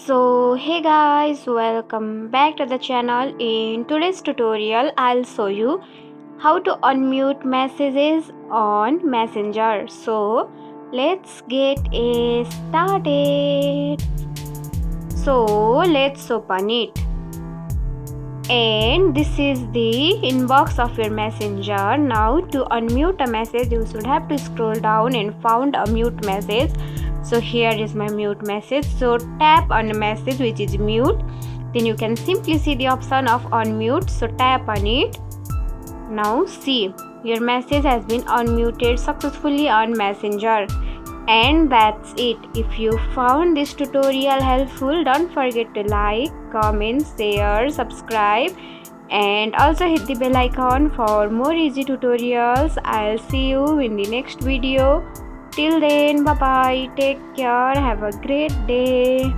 So hey guys, welcome back to the channel. In today's tutorial I'll show you how to unmute messages on Messenger. So let's get it started. So let's open it. And this is the inbox of your Messenger. Now to unmute a message you should have to scroll down and found a mute message. So here is my mute message. So tap on a message which is mute. Then you can simply see the option of unmute. So tap on it. Now see, your message has been unmuted successfully on Messenger. And that's it. If you found this tutorial helpful, don't forget to like, comment, share, subscribe, and also hit the bell icon for more easy tutorials. I'll see you in the next video. Till then, bye bye, take care, have a great day.